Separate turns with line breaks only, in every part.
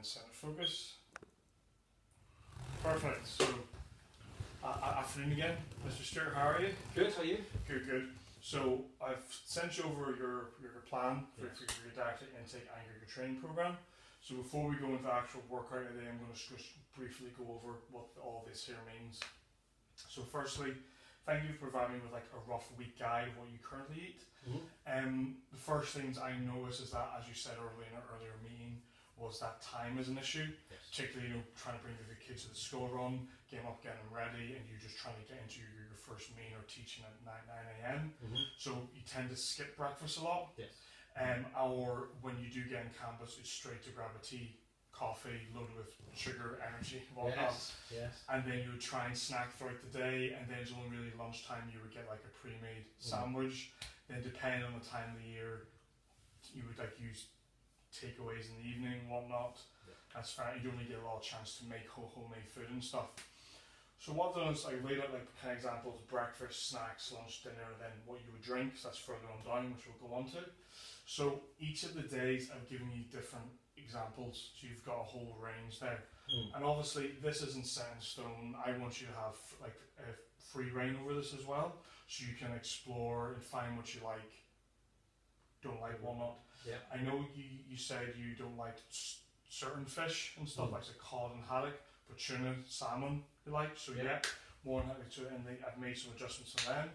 then center focus. Perfect. So, afternoon again, Mr. Stewart. How are you?
Good, how are you?
Good, good. So I've sent you over your plan for,
Yes.
for your dietary intake and your training program. So before we go into the actual workout today, I'm going to just briefly go over what all this here means. So firstly, thank you for providing me with like a rough week guide of what you currently eat. The first things I noticed is that, as you said earlier in our earlier meeting, was that time is an issue.
Yes.
Particularly, trying to bring the kids to the school run, get them up, get them ready, and you're just trying to get into your first meal or teaching at 9 a.m. So you tend to skip breakfast a lot.
Yes.
Or when you do get in campus, it's straight to grab a tea, coffee, loaded with sugar, energy, whatnot.
Yes.
And then you would try and snack throughout the day, and then it's only really lunchtime you would get like a pre-made sandwich. Then depending on the time of the year, you would like use takeaways in the evening, whatnot.
Yeah.
That's fine. You don't really get a lot of chance to make homemade food and stuff. So what I've done is I laid out like kind of examples: breakfast, snacks, lunch, dinner, and then what you would drink. So that's further on down, which we'll go on to. So each of the days I've given you different examples. So you've got a whole range there. And obviously this isn't set in stone. I want you to have like a free reign over this as well, so you can explore and find what you like, don't like, whatnot.
Yeah.
I know you said you don't like certain fish and stuff, like cod and haddock, but tuna, salmon you like. So yeah, more than happy to. And I've made some adjustments on them.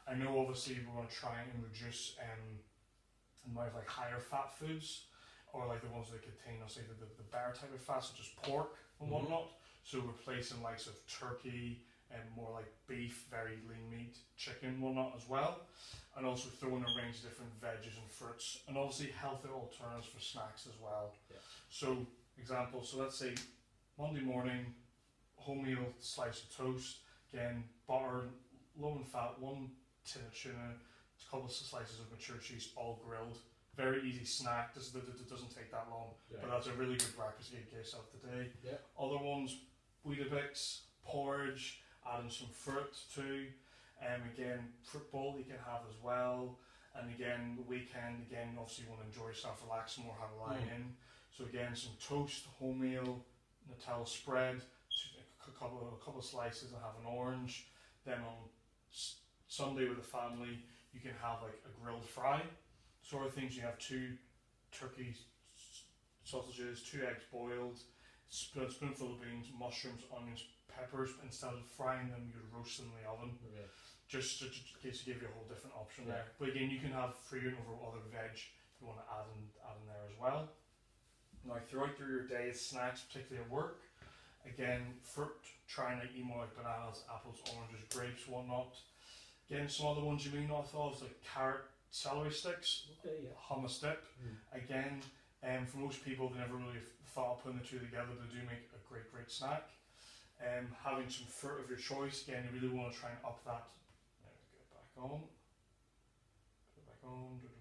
I know obviously we're going to try and reduce the amount of like higher fat foods, or like the ones that contain, I'll say the better type of fat, such as pork and whatnot. So replacing likes of turkey and more like beef, very lean meat, chicken, whatnot as well. And also throwing a range of different veggies and fruits, and obviously healthy alternatives for snacks as well.
Yeah.
So example, so let's say Monday morning, wholemeal slice of toast, again butter, low in fat, 1 tin of tuna, a couple of slices of mature cheese, all grilled. Very easy snack. It doesn't take that long, but that's a really good breakfast to get yourself today.
Yeah.
Other ones, Weetabix, porridge, adding some fruit too. Again, fruit bowl you can have as well. And again, the weekend, again, obviously you want to enjoy yourself, relax more, have a lie in. So again, some toast, wholemeal, Nutella spread, a couple of slices, and have an orange. Then on Sunday with the family, you can have like a grilled fry sort of things. You have 2 turkey sausages, 2 eggs boiled, a spoonful of beans, mushrooms, onions, peppers. Instead of frying them, you roast them in the oven.
Okay.
Just to give you a whole different option there. But again, you can have freedom over other veg if you want to add in there as well. Now throughout your day, snacks, particularly at work, again, fruit, trying to eat more like bananas, apples, oranges, grapes, whatnot. Again, some other ones you may not have thought of, like carrot, celery sticks, hummus dip. Again, for most people, they never really thought of putting the two together, but they do make a great snack. Having some fruit of your choice, again, you really want to try and up that. Get back on. Put it back on. There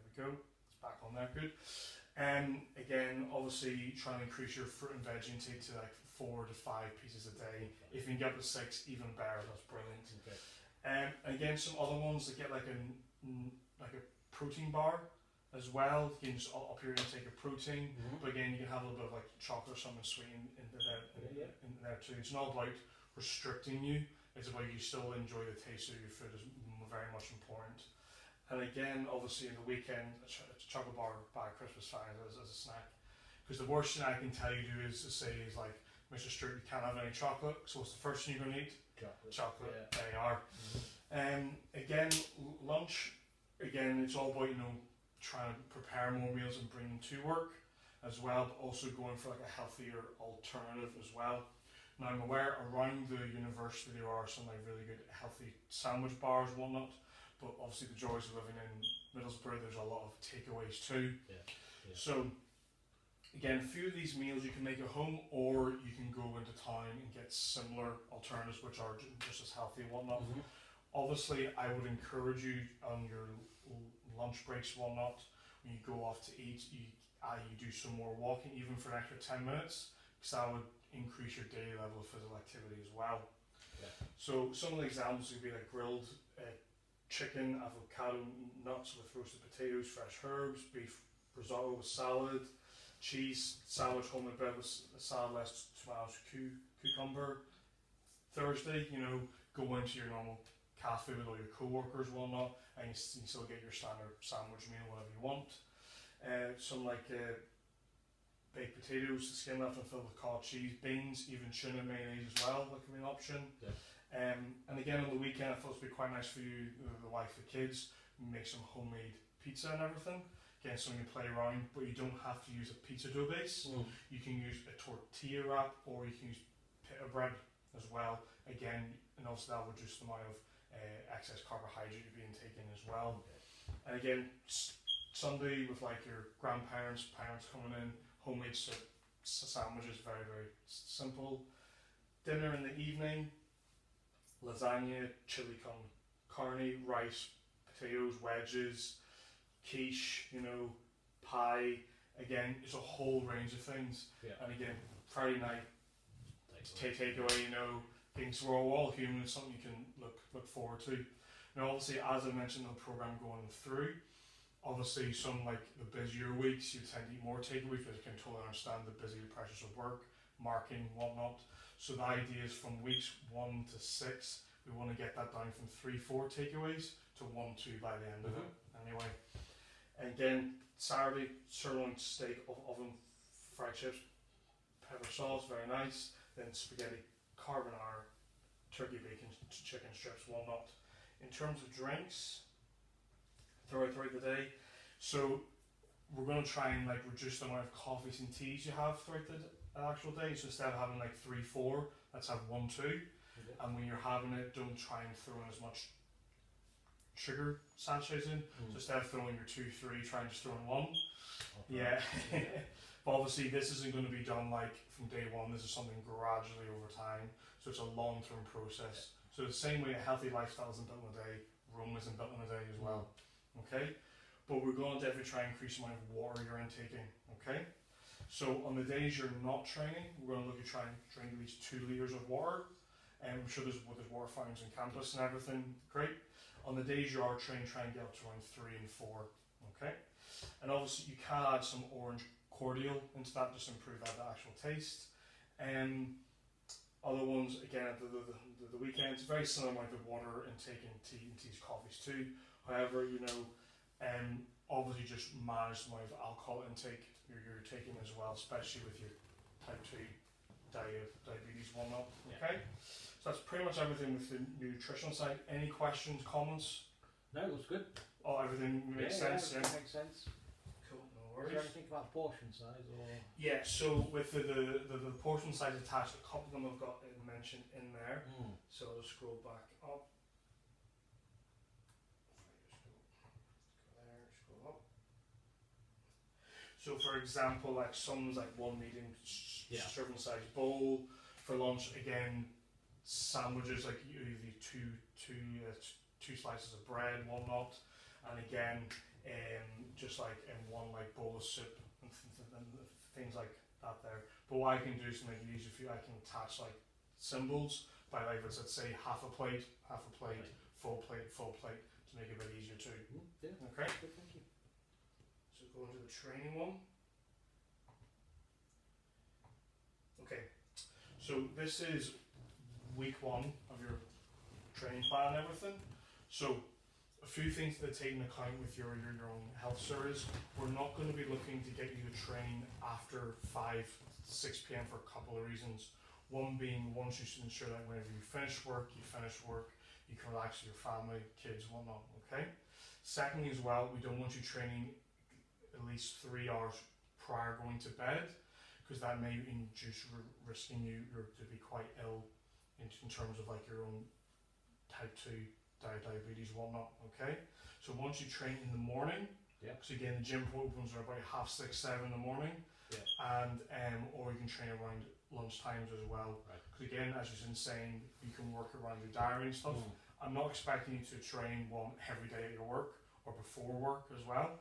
we go. It's back on there. Good. Again, obviously, trying to increase your fruit and veg intake to like 4 to 5 pieces a day. If you can get up to 6, even better. That's brilliant.
Okay.
Again, some other ones that get like a protein bar as well. You can just up your intake of protein, but again, you can have a little bit of like chocolate or something sweet in there too. It's not about restricting you, it's about you still enjoy the taste of your food is very much important. And again, obviously in the weekend, a chocolate bar by Christmas fine as a snack. Because the worst thing I can tell you to do is to say is like, Mr. Stewart, you can't have any chocolate, so what's the first thing you're going to eat? Chocolate.
Yeah.
There you are. Again, lunch, again, it's all about, trying to prepare more meals and bring them to work as well, but also going for like a healthier alternative as well. Now I'm aware around the university there are some like really good healthy sandwich bars and whatnot, but obviously the joys of living in Middlesbrough, there's a lot of takeaways too. So again, a few of these meals you can make at home, or you can go into town and get similar alternatives which are just as healthy and whatnot. Obviously I would encourage you on your lunch breaks and whatnot, when you go off to eat, you do some more walking, even for an extra 10 minutes, because that would increase your daily level of physical activity as well. So some of the examples would be like grilled chicken, avocado nuts with roasted potatoes, fresh herbs, beef risotto with salad, cheese sandwich, homemade bread with salad, less tomatoes, cucumber. Thursday, go into your normal cafe with all your co-workers and whatnot, and you still get your standard sandwich meal, whatever you want. Some baked potatoes, the skin left and filled with cottage cheese, beans, even tuna mayonnaise as well, that can be an option.
Yeah.
And again, on the weekend, I thought it would be quite nice for you, the wife, the kids, make some homemade pizza and everything. Again, something you play around, but you don't have to use a pizza dough base. You can use a tortilla wrap, or you can use pita bread as well. Again, and also that will reduce the amount of excess carbohydrate you're being taken as well. And again, Sunday with like your grandparents, parents coming in, homemade sandwiches, very, very simple. Dinner in the evening, lasagna, chili con carne, rice, potatoes, wedges, quiche, pie. Again, it's a whole range of things.
Yeah.
And again, Friday night, takeaway, things we're all human, it's something you can look forward to. Now, obviously, as I mentioned, the program going through, obviously, some like the busier weeks, you tend to eat more takeaways because you can totally understand the busy pressures of work, marketing, whatnot. So the idea is from weeks 1 to 6, we want to get that down from 3-4 takeaways to 1-2 by the end of it. Anyway, and again, Saturday, sirloin steak, oven fried chips, pepper sauce, very nice. Then spaghetti carbonara, turkey bacon, chicken strips, whatnot. In terms of drinks, throughout the day, so we're going to try and reduce the amount of coffees and teas you have throughout the actual day. So instead of having 3-4, let's have 1-2.
Okay.
And when you're having it, don't try and throw in as much sugar sachets in. So instead of throwing your 2-3, try and just throw in 1.
Okay.
Yeah. But obviously this isn't going to be done from day one. This is something gradually over time. So it's a long-term process. So the same way a healthy lifestyle isn't built in a day, Rome isn't built in a day as well. Okay? But we're going to definitely try and increase the amount of water you're intaking. Okay? So on the days you're not training, we're going to look at trying to drink at least 2 litres of water. And I'm sure there's water fountains on campus and everything. Great. On the days you are training, try and get up to around 3 and 4. Okay? And obviously you can add some orange cordial into that, just improve the actual taste. Other ones, again, at the weekends, very similar amount of water intake in teas, coffees too. However, obviously just manage the amount of alcohol intake you're taking as well, especially with your type 2 diabetes, whatnot. Okay, so that's pretty much everything with the nutritional side. Any questions, comments?
No, it was good.
Oh, everything makes sense. Yeah,
makes sense.
cool. No
Is
worries.
there anything about portion size or?
Yeah, so with the portion size attached, a couple of them I've got it mentioned in there. So I'll just scroll back up. Scroll up. So for example, someone's 1 medium serving size bowl for lunch. Again, sandwiches usually two slices of bread, whatnot, and again, just in one bowl of soup and things like that there. But what I can do is to make it easier for you, I can attach symbols by let's say half a plate, full plate to make it a bit easier too.
Yeah.
Okay.
Good, thank you.
So go into the training one. Okay. So this is week 1 of your training plan and everything. So a few things to take into account with your own health service. We're not going to be looking to get you to train after 5-6 p.m. for a couple of reasons. One being, once you should ensure that whenever you finish work, you can relax with your family, kids, whatnot, okay? Secondly as well, we don't want you training at least 3 hours prior going to bed, because that may induce risking you to be quite ill in terms of your own type 2 diabetes, whatnot, okay? So once you train in the morning, so again the gym opens are about 6:30, 7 in the morning, and or you can train around lunch times as well. Because again, as you've been saying, you can work around your diary and stuff. I'm not expecting you to train every day at your work or before work as well.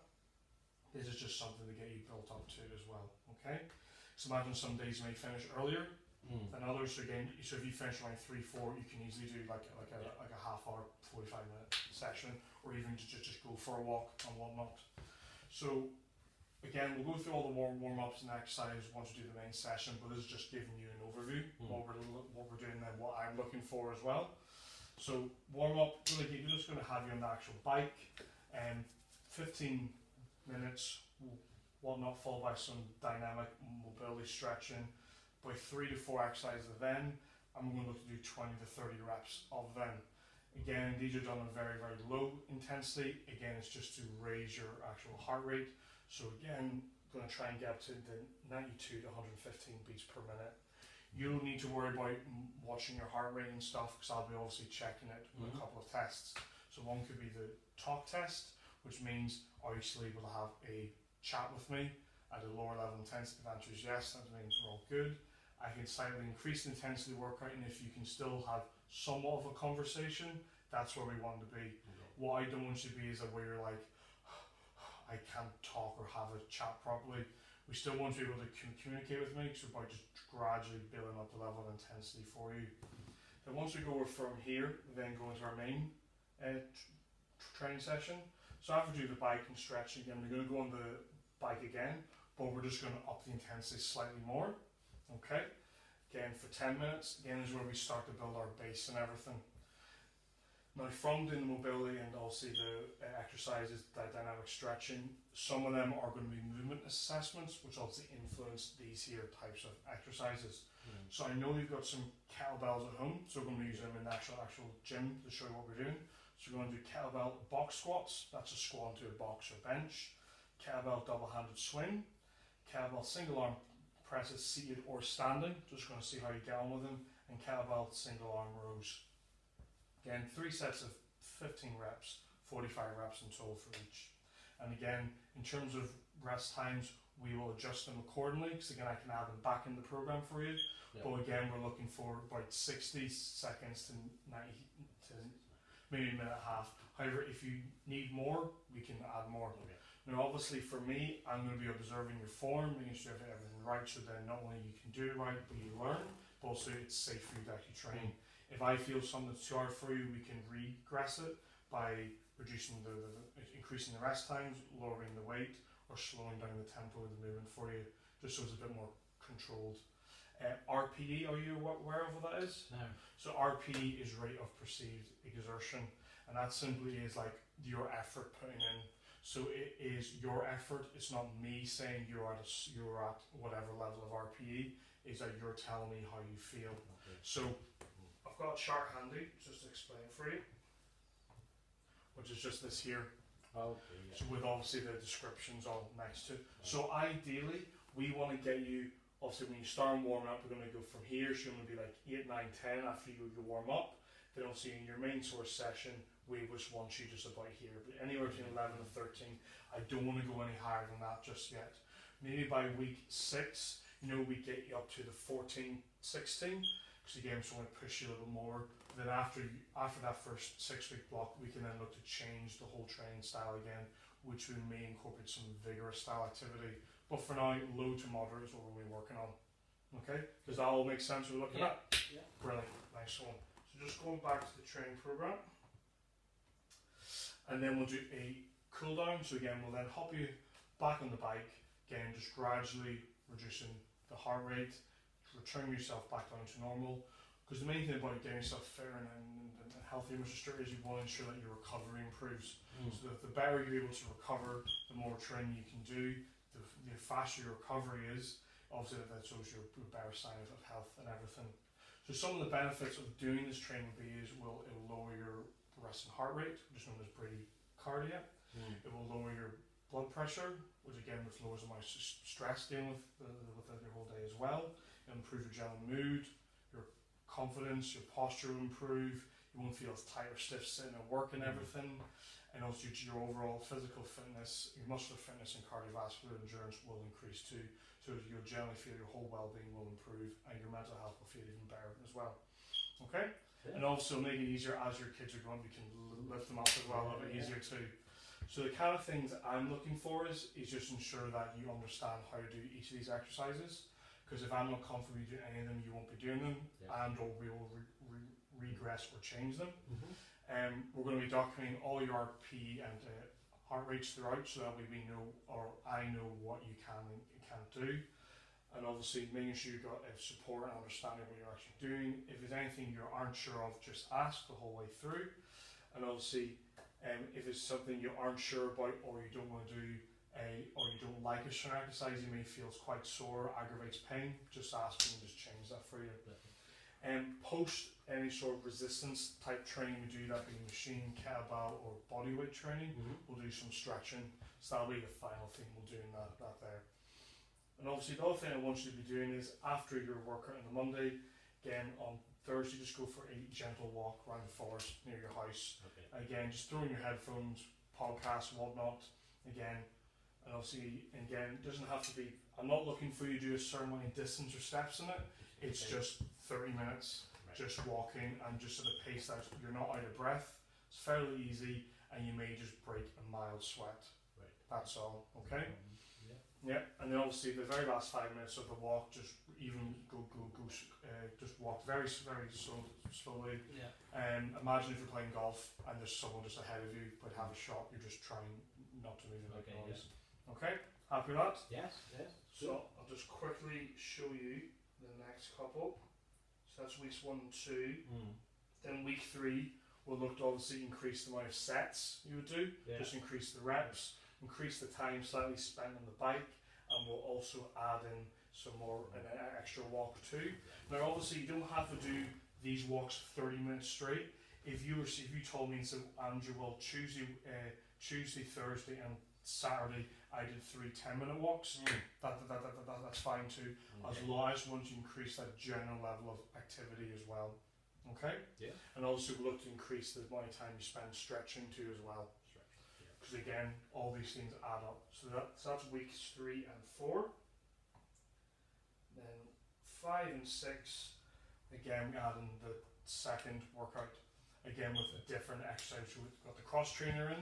This is just something to get you built up to as well, okay? So imagine some days you may finish earlier than others. So again, if you finish around 3-4, you can easily do like a half hour, 45-minute session, or even just go for a walk and whatnot. So again, we'll go through all the warm-ups and exercises once we do the main session, but this is just giving you an overview what we're doing and what I'm looking for as well. So warm-up, really, you're just going to have you on the actual bike, and 15 minutes, whatnot, followed by some dynamic mobility stretching, by 3 to 4 exercises then. I'm going to look to do 20 to 30 reps of them. Again, these are done at very, very low intensity. Again, it's just to raise your actual heart rate. So again, going to try and get up to the 92 to 115 beats per minute. You don't need to worry about watching your heart rate and stuff, because I'll be obviously checking it with a couple of tests. So one could be the talk test, which means obviously we'll have a chat with me at a lower level intensity. If the answer is yes, that means we're all good. I can slightly increase the intensity workout, and if you can still have somewhat of a conversation, that's where we want to be. What I don't want you to be is where you're like, I can't talk or have a chat properly. We still want to be able to communicate with me, so by just gradually building up the level of intensity for you. Then once we go from here, we then go into our main training session. So after we do the bike and stretching again, we're going to go on the bike again, but we're just going to up the intensity slightly more. Okay, again for 10 minutes, again is where we start to build our base and everything. Now from doing the mobility and obviously the exercises, the dynamic stretching, some of them are going to be movement assessments, which obviously influence these here types of exercises. So I know you've got some kettlebells at home, so we're going to use them in the actual gym to show you what we're doing. So we're going to do kettlebell box squats, that's a squat into a box or bench, kettlebell double-handed swing, kettlebell single arm presses seated or standing, just going to see how you get on with them, and kettlebell single arm rows. Again, 3 sets of 15 reps, 45 reps in total for each. And again, in terms of rest times, we will adjust them accordingly, because again, I can add them back in the program for you. But again, we're looking for about 60 seconds to 90 to maybe a minute and a half. However, if you need more, we can add more. Now obviously for me, I'm going to be observing your form, making sure everything right, so then not only you can do it right, but you learn, but also it's safe for you to actually train. If I feel something's too hard for you, we can regress it by reducing increasing the rest times, lowering the weight, or slowing down the tempo of the movement for you, just so it's a bit more controlled. RPE, are you aware of what that is?
No.
So RPE is rate of perceived exertion, and that simply is like your effort putting in. So it is your effort. It's not me saying you're at whatever level of RPE. Is that you're telling me how you feel. So I've got a chart handy just to explain for you, which is just this here. So with obviously the descriptions all next to it. So ideally, we want to get you, obviously when you start warming up, we're going to go from here, so you're going to be like 8, 9, 10 after you warm up. Then obviously in your main source session, we just want you just about here, but anywhere between 11 and 13. I don't want to go any higher than that just yet. Maybe by week 6, we get you up to the 14, 16, because again, so I want to push you a little more. Then after that first 6-week block, we can then look to change the whole training style again, which we may incorporate some vigorous style activity. But for now, low to moderate is what we're working on. Okay? Does that all make sense? We're looking at?
Yeah.
Brilliant. Nice one. So just going back to the training program. And then we'll do a cool down. So again, we'll then hop you back on the bike. Again, just gradually reducing the heart rate, return yourself back down to normal. Because the main thing about getting yourself fitter and healthier, Mr. Stewart, is you want to ensure that your recovery improves. So the better you're able to recover, the more training you can do, the faster your recovery is. Obviously, that shows your better sign of health and everything. So some of the benefits of doing this training would be it will lower your resting heart rate, which is known as bradycardia. It will lower your blood pressure, which again lowers the amount of stress dealing with your whole day as well. It'll improve your general mood, your confidence, your posture will improve. You won't feel as tight or stiff sitting at work and everything. And also your overall physical fitness, your muscular fitness and cardiovascular endurance will increase too. So you'll generally feel your whole well-being will improve, and your mental health will feel even better as well. Okay? Yeah. And also make it easier as your kids are growing, we can lift them up as well a little bit easier too. So the kind of things I'm looking for is just ensure that you understand how to do each of these exercises. Because if I'm not confident you do any of them, you won't be doing them, and or we will regress or change them. We're going to be documenting all your RP and heart rates throughout, so that way we know, or I know what you can and can't do. And obviously making sure you've got support and understanding what you're actually doing. If there's anything you aren't sure of, just ask the whole way through. And obviously, if it's something you aren't sure about, or you don't want to do, or you don't like a certain exercise, you may feel it's quite sore, aggravates pain, just ask and we'll just change that for you. Post any sort of resistance type training, we do that being machine, kettlebell, or bodyweight training. We'll do some stretching. So that'll be the final thing we'll do in that there. And obviously the other thing I want you to be doing is after your workout on the Monday, again on Thursday, just go for a gentle walk around the forest near your house. Again, just throw in your headphones, podcasts, whatnot. Again, and obviously, again, it doesn't have to be, I'm not looking for you to do a certain amount of distance or steps in it. It's just 30 minutes, just walking and just at a pace that you're not out of breath. It's fairly easy and you may just break a mild sweat. That's all, okay? Yeah, and then obviously the very last 5 minutes of the walk, just even just walk very slowly. Imagine if you're playing golf and there's someone just ahead of you, but have a shot. You're just trying not to move and make noise. Okay, happy with that?
Yes.
So I'll just quickly show you the next couple. So that's weeks 1 and 2. Then week 3, we'll look to obviously increase the amount of sets you would do. Just increase the reps. Increase the time slightly spent on the bike, and we'll also add in some more an extra walk too. Now obviously you don't have to do these walks 30 minutes straight. If you told me, so Andrew, well Tuesday, Thursday and Saturday I did 3 10-minute walks, that's fine too, as long as once you increase that general level of activity as well. Okay? Yeah. And also we look to increase the amount of time you spend stretching too as well. Because again, all these things add up. So that's weeks 3 and 4. Then 5 and 6, again we add in the second workout, again with a different exercise. So we've got the cross trainer in,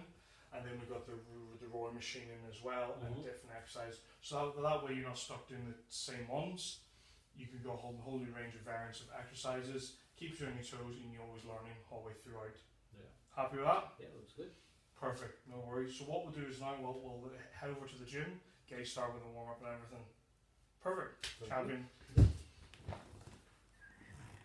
and then we've got the rowing machine in as well, and different exercise. So that way you're not stuck doing the same ones. You can go a whole new range of variants of exercises, keep you on your toes, and you're always learning all the way throughout. Yeah. Happy with that?
Yeah, looks good.
Perfect, no worries. So what we'll do is now we'll head over to the gym, get you started with a warm up and everything. Perfect, champion.